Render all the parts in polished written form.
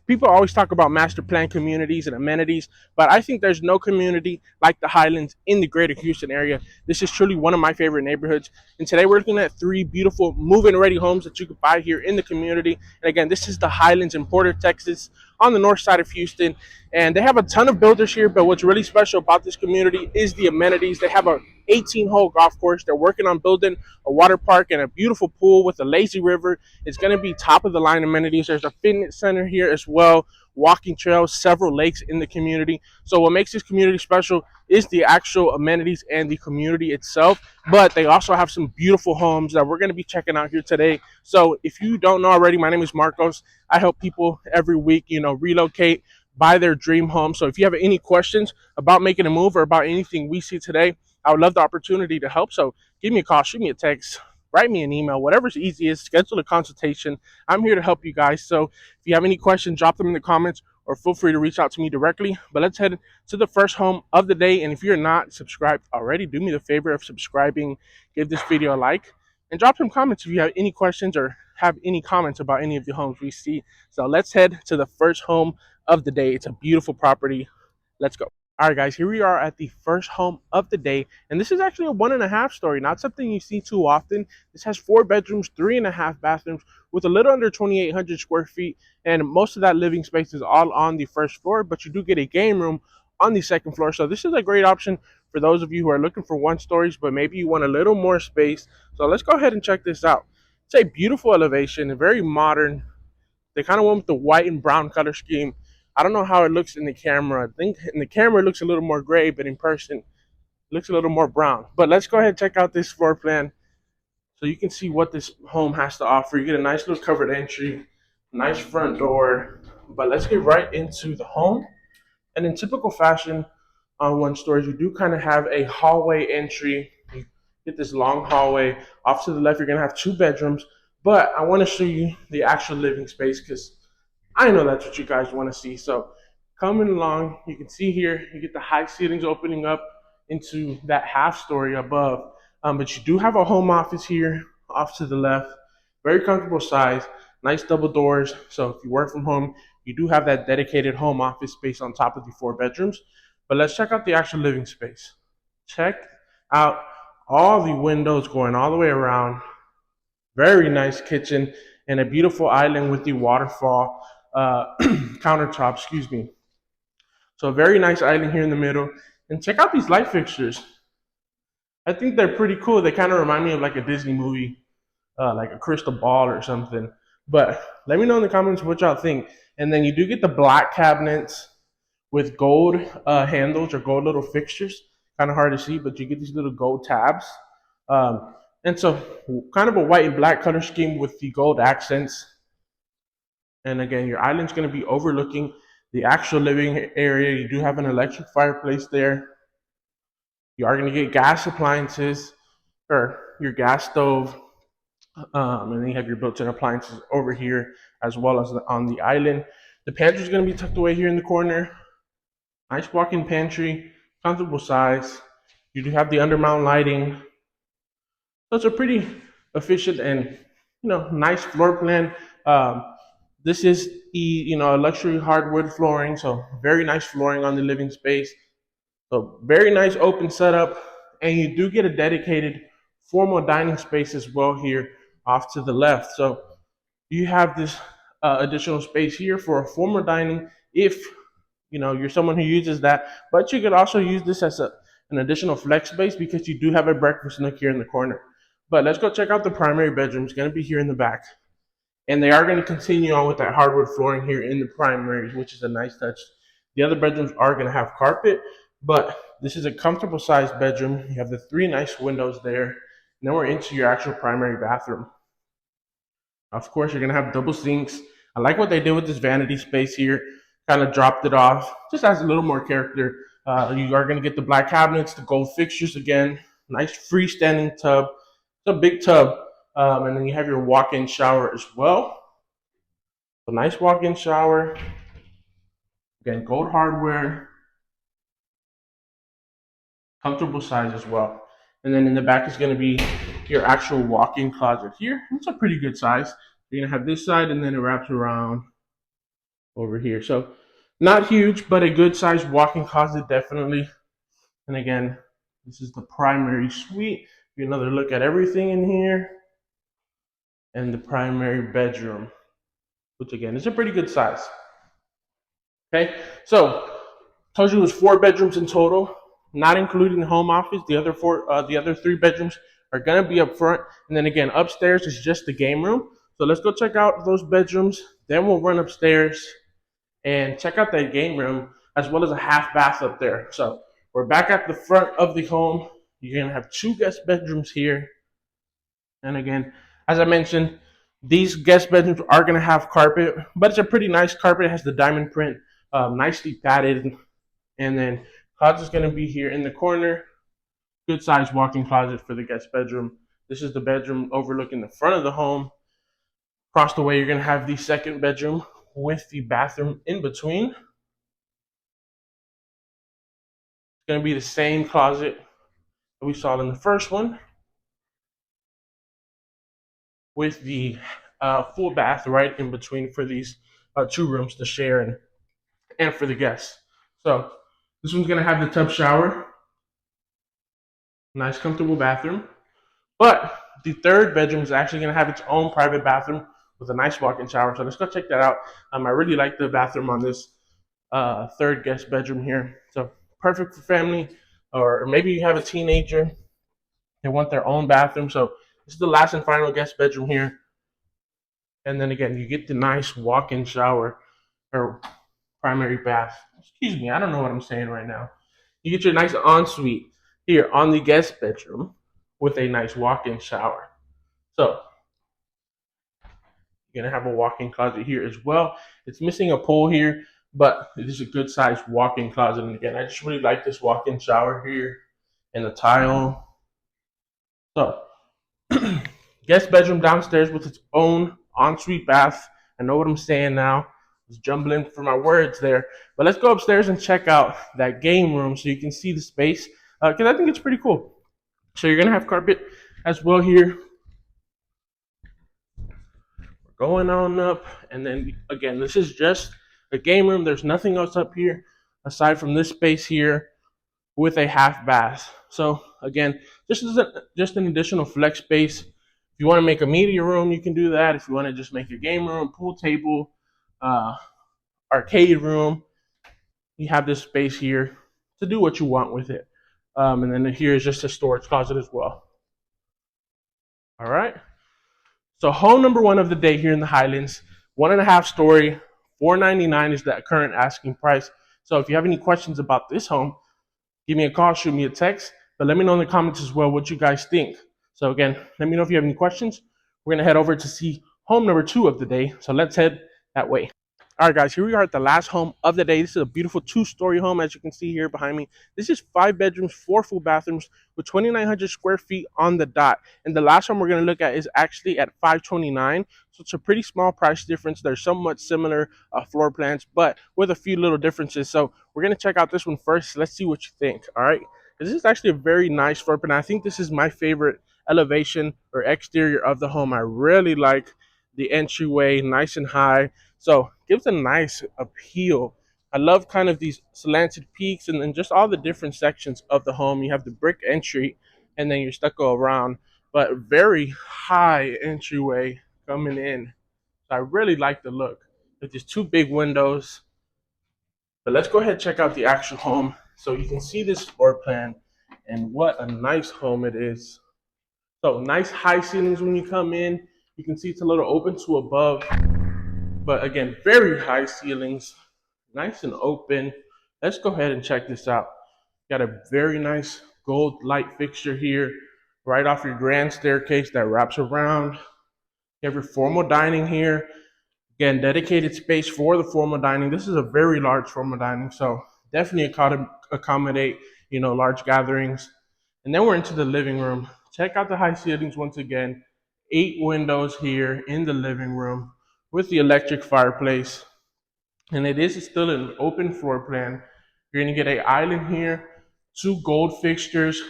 People always talk about master plan communities and amenities, but I think there's no community like the Highlands in the greater Houston area. This is truly one of my favorite neighborhoods. And today we're looking at three beautiful move-in ready homes that you can buy here in the community. And again, this is the Highlands in Porter, Texas, on the north side of Houston. And they have a ton of builders here, but what's really special about this community is the amenities. They have a 18-hole golf course. They're working on building a water park and a beautiful pool with a lazy river. It's going to be top of the line amenities. There's a fitness center here as well, walking trails, several lakes in the community. So what makes this community special is the actual amenities and the community itself. But they also have some beautiful homes that we're going to be checking out here today. So if you don't know already, my name is Marcos. I help people every week, relocate, buy their dream home. So if you have any questions about making a move or about anything we see today, I would love the opportunity to help. So give me a call, shoot me a text, write me an email, whatever's easiest, schedule a consultation. I'm here to help you guys. So if you have any questions, drop them in the comments or feel free to reach out to me directly. But let's head to the first home of the day. And if you're not subscribed already, do me the favor of subscribing, give this video a like, and drop some comments if you have any questions or have any comments about any of the homes we see. So let's head to the first home of the day. It's a beautiful property. Let's go. All right, guys, here we are at the first home of the day. And this is actually a 1.5 story, not something you see too often. This has 4 bedrooms, 3.5 bathrooms with a little under 2,800 square feet. And most of that living space is all on the first floor, but you do get a game room on the second floor. So this is a great option for those of you who are looking for 1 stories, but maybe you want a little more space. So let's go ahead and check this out. It's a beautiful elevation, very modern. They kind of went with the white and brown color scheme. I don't know how it looks in the camera. I think in the camera it looks a little more gray, but in person it looks a little more brown. But let's go ahead and check out this floor plan so you can see what this home has to offer. You get a nice little covered entry, nice front door. But let's get right into the home. And in typical fashion on 1 stories, you do kind of have a hallway entry. You get this long hallway. Off to the left, you're going to have 2 bedrooms. But I want to show you the actual living space because I know that's what you guys want to see. So coming along, you can see here, you get the high ceilings opening up into that half story above. But you do have a home office here off to the left. Very comfortable size, nice double doors. So if you work from home, you do have that dedicated home office space on top of the 4 bedrooms. But let's check out the actual living space. Check out all the windows going all the way around. Very nice kitchen and a beautiful island with the waterfall countertop, excuse me. So a very nice island here in the middle. And check out these light fixtures. I think they're pretty cool. They kind of remind me of like a Disney movie, like a crystal ball or something. But let me know in the comments what y'all think. And then you do get the black cabinets with gold handles or gold little fixtures. Kind of hard to see, but you get these little gold tabs. And so kind of a white and black color scheme with the gold accents. And again, your island's going to be overlooking the actual living area. You do have an electric fireplace there. You are going to get gas appliances or your gas stove. And then you have your built-in appliances over here as well as on the island. The pantry is going to be tucked away here in the corner. Nice walk-in pantry, comfortable size. You do have the undermount lighting. So it's a pretty efficient and nice floor plan. This is a luxury hardwood flooring, so very nice flooring on the living space. So very nice open setup, and you do get a dedicated formal dining space as well here off to the left. So you have this additional space here for a formal dining if you're someone who uses that, but you could also use this as an additional flex space because you do have a breakfast nook here in the corner. But let's go check out the primary bedroom. It's going to be here in the back. And they are going to continue on with that hardwood flooring here in the primaries, which is a nice touch. The other bedrooms are going to have carpet, but this is a comfortable sized bedroom. You have the 3 nice windows there. And then we're into your actual primary bathroom. Of course, you're going to have double sinks. I like what they did with this vanity space here. Kind of dropped it off. Just adds a little more character. You are going to get the black cabinets, the gold fixtures again. Nice freestanding tub. It's a big tub. And then you have your walk-in shower as well. A nice walk-in shower. Again, gold hardware. Comfortable size as well. And then in the back is going to be your actual walk-in closet here. It's a pretty good size. You're going to have this side and then it wraps around over here. So not huge, but a good sized walk-in closet definitely. And again, this is the primary suite. Get another look at everything in here, and the primary bedroom, which again is a pretty good size. Okay, so told you it was 4 bedrooms in total, not including the home office. The other 3 bedrooms are gonna be up front, and then again upstairs is just the game room. So let's go check out those bedrooms. Then we'll run upstairs and check out that game room as well as a half bath up there. So we're back at the front of the home. You're gonna have 2 guest bedrooms here, and again, as I mentioned, these guest bedrooms are gonna have carpet, but it's a pretty nice carpet. It has the diamond print, nicely padded. And then closet's gonna be here in the corner. Good sized walk-in closet for the guest bedroom. This is the bedroom overlooking the front of the home. Across the way, you're gonna have the second bedroom with the bathroom in between. It's gonna be the same closet that we saw in the first one, with the full bath right in between for these 2 rooms to share and for the guests. So this one's gonna have the tub shower, nice comfortable bathroom. But the third bedroom is actually going to have its own private bathroom with a nice walk-in shower. So let's go check that out. I really like the bathroom on this third guest bedroom here. So perfect for family, or maybe you have a teenager. They want their own bathroom. So this is the last and final guest bedroom here. And then again, you get the nice walk-in shower or primary bath. Excuse me, I don't know what I'm saying right now. You get your nice ensuite here on the guest bedroom with a nice walk-in shower. So you're gonna have a walk-in closet here as well. It's missing a pole here, but it is a good sized walk-in closet. And again, I just really like this walk-in shower here and the tile. So guest bedroom downstairs with its own ensuite bath. I know what I'm saying now. I was jumbling for my words there. But let's go upstairs and check out that game room so you can see the space, because I think it's pretty cool. So you're gonna have carpet as well here. We're going on up, and then again, this is just a game room. There's nothing else up here aside from this space here with a half bath. So again, this is just an additional flex space. If you want to make a media room, you can do that. If you want to just make a game room, pool table, uh, arcade room, you have this space here to do what you want with it. And then here is just a storage closet as well. All right. So home number 1 of the day here in the Highlands, 1.5 story, $499 is the current asking price. So if you have any questions about this home, give me a call, shoot me a text, but let me know in the comments as well what you guys think. So again, let me know if you have any questions. We're gonna head over to see home number 2 of the day. So let's head that way. All right, guys, here we are at the last home of the day. This is a beautiful 2-story home, as you can see here behind me. This is 5 bedrooms, 4 full bathrooms with 2,900 square feet on the dot. And the last one we're going to look at is actually at 529. So it's a pretty small price difference. They're somewhat similar floor plans, but with a few little differences. So we're going to check out this one first. Let's see what you think. All right. This is actually a very nice floor plan. I think this is my favorite elevation or exterior of the home. I really like the entryway, nice and high. So gives a nice appeal. I love kind of these slanted peaks and then just all the different sections of the home. You have the brick entry and then your stucco around, but very high entryway coming in. So I really like the look with these 2 big windows. But let's go ahead and check out the actual home so you can see this floor plan and what a nice home it is. So nice high ceilings when you come in. You can see it's a little open to above, but again, very high ceilings, nice and open. Let's go ahead and check this out. Got a very nice gold light fixture here, right off your grand staircase that wraps around. You have your formal dining here. Again, dedicated space for the formal dining. This is a very large formal dining, so definitely accommodate, large gatherings. And then we're into the living room. Check out the high ceilings once again. 8 windows here in the living room with the electric fireplace. And it is still an open floor plan. You're gonna get an island here, 2 gold fixtures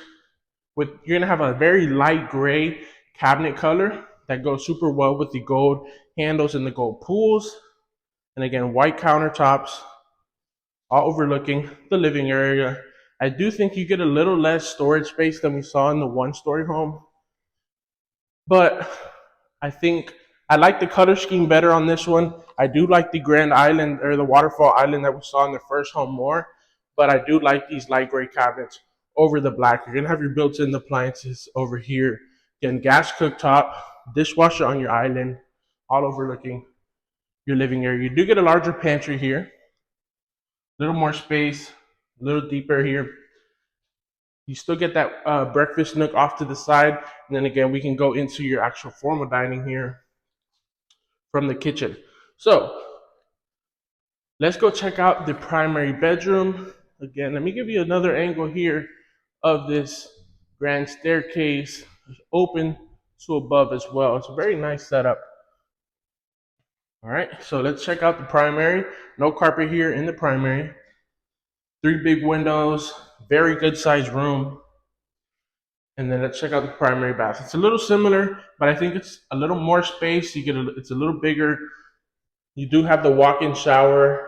you're gonna have a very light gray cabinet color that goes super well with the gold handles and the gold pools. And again, white countertops, all overlooking the living area. I do think you get a little less storage space than we saw in the one-story home, but I think I like the color scheme better on this one. I do like the Grand Island or the waterfall island that we saw in the first home more, but I do like these light gray cabinets over the black. You're gonna have your built-in appliances over here. Again, gas cooktop, dishwasher on your island, all overlooking your living area. You do get a larger pantry here, a little more space, a little deeper here. You still get that breakfast nook off to the side, and then again, we can go into your actual formal dining here from the kitchen. So let's go check out the primary bedroom. Again, let me give you another angle here of this grand staircase. It's open to above as well. It's a very nice setup. All right, so let's check out the primary. No carpet here in the primary. 3 big windows, very good sized room. And then let's check out the primary bath. It's a little similar, but I think it's a little more space. It's a little bigger. You do have the walk-in shower,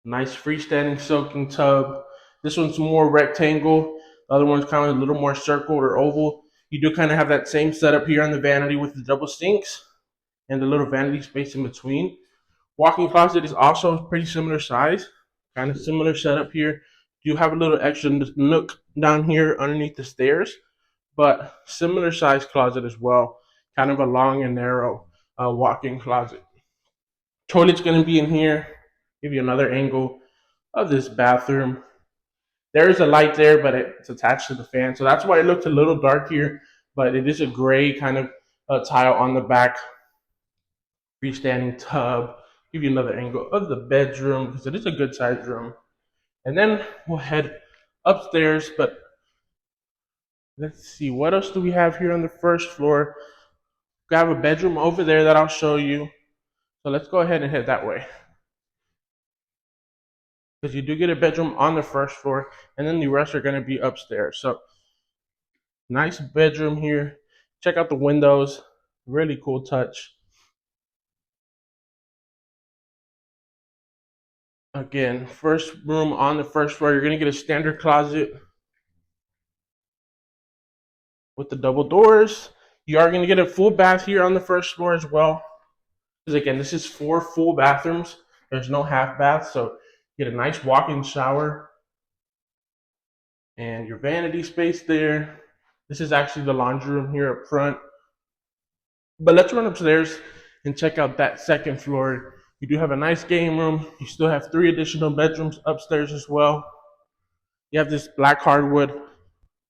nice freestanding soaking tub. This one's more rectangle. The other one's kind of a little more circle or oval. You do kind of have that same setup here on the vanity with the double sinks and the little vanity space in between. Walk-in closet is also pretty similar size, kind of similar setup here. You have a little extra nook down here underneath the stairs, but similar size closet as well. Kind of a long and narrow walk-in closet. Toilet's going to be in here. Give you another angle of this bathroom. There is a light there, but it's attached to the fan, so that's why it looks a little dark here. But it is a gray kind of tile on the back. Freestanding tub. Give you another angle of the bedroom because it is a good sized room. And then we'll head upstairs, but let's see, what else do we have here on the first floor? We have a bedroom over there that I'll show you. So let's go ahead and head that way. Because you do get a bedroom on the first floor, and then the rest are going to be upstairs. So nice bedroom here. Check out the windows. Really cool touch. Again, first room on the first floor. You're going to get a standard closet with the double doors. You are going to get a full bath here on the first floor as well. Because again, this is 4 full bathrooms. There's no half bath, so you get a nice walk-in shower and your vanity space there. This is actually the laundry room here up front. But let's run upstairs and check out that second floor. You do have a nice game room. You still have 3 additional bedrooms upstairs as well. You have this black hardwood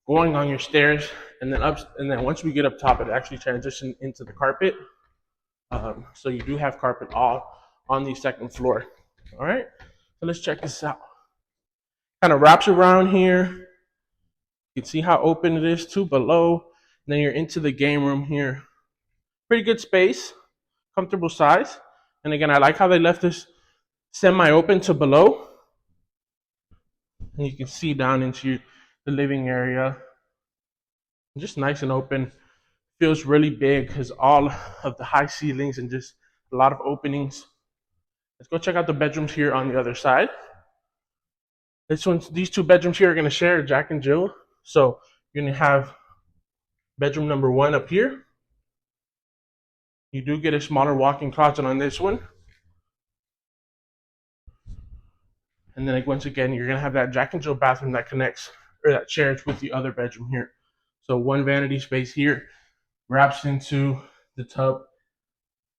going on your stairs, and then once we get up top, it actually transitions into the carpet. So you do have carpet all on the second floor. All right, so let's check this out. Kind of wraps around here. You can see how open it is to below. And then you're into the game room here. Pretty good space, comfortable size. And again, I like how they left this semi-open to below. And you can see down into the living area. Just nice and open. Feels really big because all of the high ceilings and just a lot of openings. Let's go check out the bedrooms here on the other side. These 2 bedrooms here are going to share Jack and Jill. So you're going to have bedroom number 1 up here. You do get a smaller walk-in closet on this one. And then once again, you're going to have that Jack and Jill bathroom that connects, or that shares with the other bedroom here. So 1 vanity space here wraps into the tub.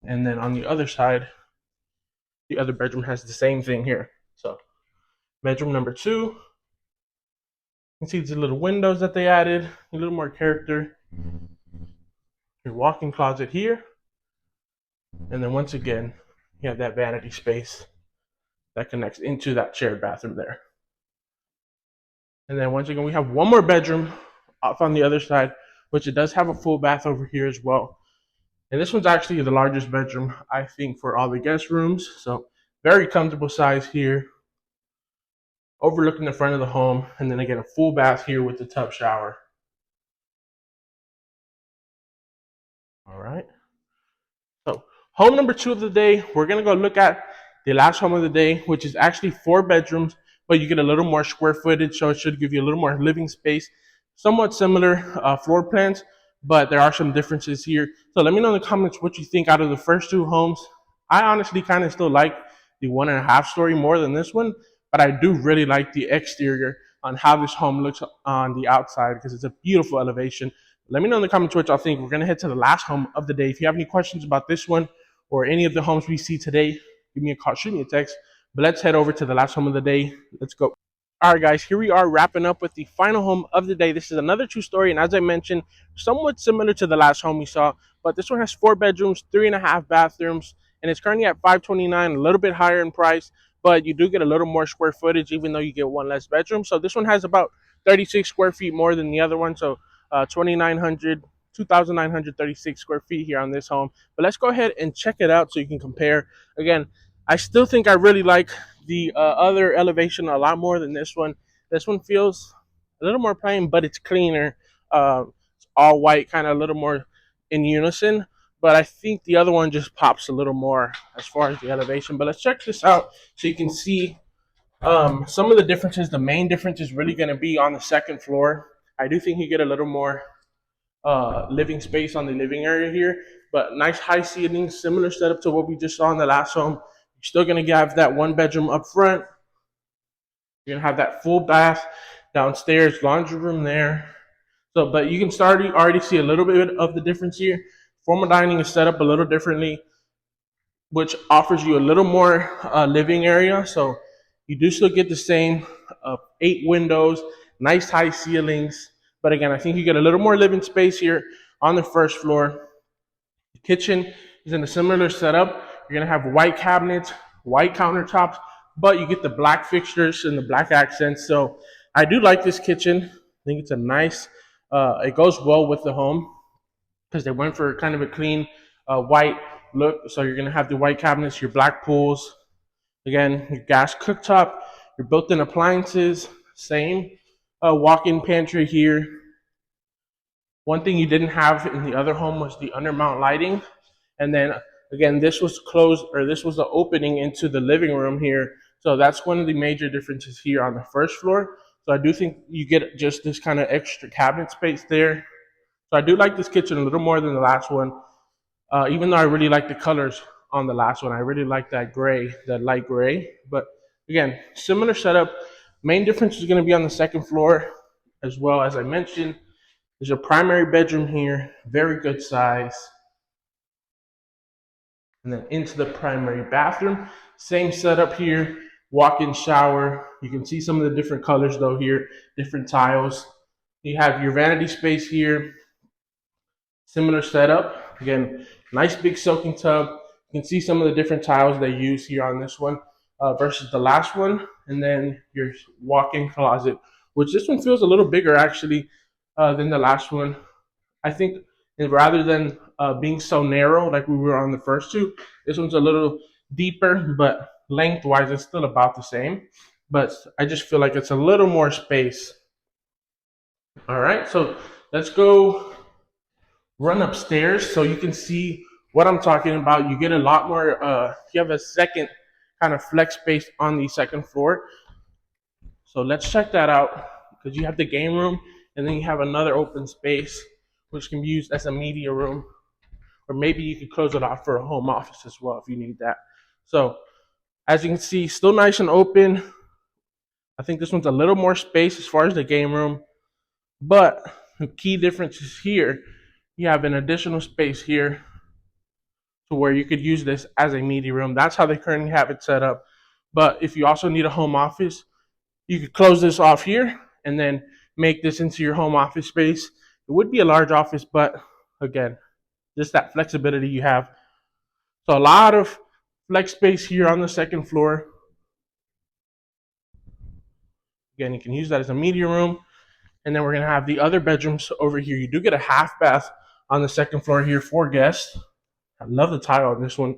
And then on the other side, the other bedroom has the same thing here. So bedroom number 2. You can see the little windows that they added, a little more character. Your walk-in closet here. And then once again, you have that vanity space that connects into that shared bathroom there. And then once again, we have 1 more bedroom off on the other side, which it does have a full bath over here as well. And this one's actually the largest bedroom, I think, for all the guest rooms. So very comfortable size here, overlooking the front of the home. And then again, a full bath here with the tub shower. All right. So Home number two of the day, we're gonna go look at the last home of the day, which is actually 4 bedrooms, but you get a little more square footage, so it should give you a little more living space. Somewhat similar floor plans, but there are some differences here. So let me know in the comments what you think out of the first two homes. I honestly kind of still like the 1.5 story more than this one, but I do really like the exterior on how this home looks on the outside because it's a beautiful elevation. Let me know in the comments what y'all think. We're gonna head to the last home of the day. If you have any questions about this one or any of the homes we see today, give me a call, shoot me a text. But let's head over to the last home of the day. Let's go. All right, guys, here we are wrapping up with the final home of the day. This is another 2 story, and as I mentioned, somewhat similar to the last home we saw, but this one has 4 bedrooms, 3.5 bathrooms, and it's currently at 529, a little bit higher in price, but you do get a little more square footage, even though you get one less bedroom. So this one has about 36 square feet more than the other one, so 2,936 square feet here on this home. But let's go ahead and check it out so you can compare. Again, I still think I really like the other elevation a lot more than this one. This one feels a little more plain, but it's cleaner. It's all white, kind of a little more in unison. But I think the other one just pops a little more as far as the elevation. But let's check this out so you can see some of the differences. The main difference is really going to be on the second floor. I do think you get a little more living space on the living area here, but nice high ceilings, similar setup to what we just saw in the last home. You're still going to have that 1 bedroom up front. You're going to have that full bath downstairs, laundry room there. So, but you can start already see a little bit of the difference here. Formal dining is set up a little differently, which offers you a little more living area. So you do still get the same 8 windows, nice high ceilings. But again, I think you get a little more living space here on the first floor. The kitchen is in a similar setup. You're gonna have white cabinets, white countertops, but you get the black fixtures and the black accents. So I do like this kitchen. I think it's a nice, it goes well with the home because they went for kind of a clean white look. So you're gonna have the white cabinets, your black pools, again, your gas cooktop, your built-in appliances, same walk-in pantry here. One thing you didn't have in the other home was the undermount lighting. And then again, this was closed, or this was the opening into the living room here. So that's one of the major differences here on the first floor. So I do think you get just this kind of extra cabinet space there. So I do like this kitchen a little more than the last one. Even though I really like the colors on the last one, I really like that gray, that light gray. But again, similar setup. Main difference is going to be on the second floor, as well as I mentioned. There's a primary bedroom here, very good size. And then into the primary bathroom, same setup here, walk-in shower. You can see some of the different colors though here, different tiles. You have your vanity space here, similar setup. Again, nice big soaking tub. You can see some of the different tiles they use here on this one versus the last one. And then your walk-in closet, which this one feels a little bigger actually than the last one. I think rather than being so narrow like we were on the first two, this one's a little deeper, but lengthwise it's still about the same. But I just feel like it's a little more space. All right, so let's go run upstairs so you can see what I'm talking about. You get a lot more, you have a second kind of flex space on the second floor. So let's check that out because you have the game room and then you have another open space which can be used as a media room, or maybe you could close it off for a home office as well if you need that. So as you can see, still nice and open. I think this one's a little more space as far as the game room, but the key difference is here. You have an additional space here to where you could use this as a media room. That's how they currently have it set up. But if you also need a home office, you could close this off here and then make this into your home office space. It would be a large office, but again, just that flexibility you have. So a lot of flex space here on the second floor. Again, you can use that as a media room. And then we're gonna have the other bedrooms over here. You do get a half bath on the second floor here for guests. I love the tile on this one.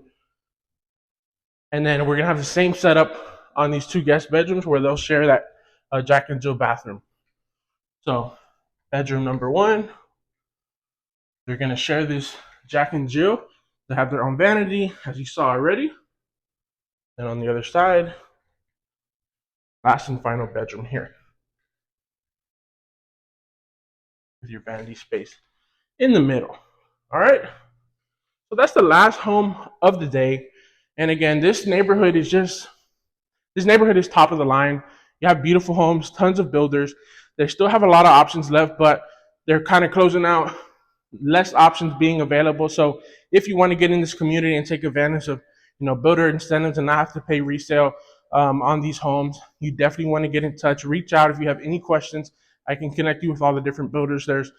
And then we're gonna have the same setup on these two guest bedrooms where they'll share that Jack and Jill bathroom. So bedroom number one, they're gonna share this Jack and Jill. They have their own vanity, as you saw already. And on the other side, last and final bedroom here with your vanity space in the middle. All right. So that's the last home of the day. And again, this neighborhood is top of the line. You have beautiful homes, tons of builders. They still have a lot of options left, but they're kind of closing out, less options being available. So if you want to get in this community and take advantage of builder incentives and not have to pay resale on these homes, you definitely want to get in touch. Reach out if you have any questions. I can connect you with all the different builders. There's a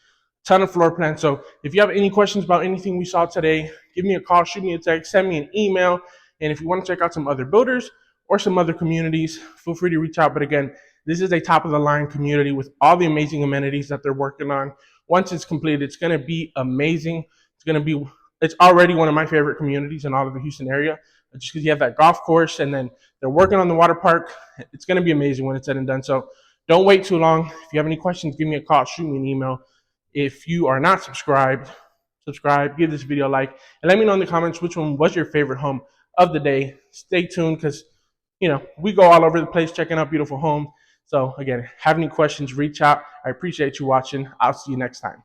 ton of floor plans. So if you have any questions about anything we saw today, give me a call, shoot me a text, send me an email. And if you want to check out some other builders or some other communities, feel free to reach out. But again, this is a top of the line community with all the amazing amenities that they're working on. Once it's completed, it's going to be amazing. It's already one of my favorite communities in all of the Houston area, just because you have that golf course and then they're working on the water park. It's going to be amazing when it's said and done. So don't wait too long. If you have any questions, give me a call, shoot me an email. If you are not subscribed, subscribe, give this video a like, and let me know in the comments which one was your favorite home of the day. Stay tuned because we go all over the place checking out beautiful homes. So again, have any questions, reach out. I appreciate you watching. I'll see you next time.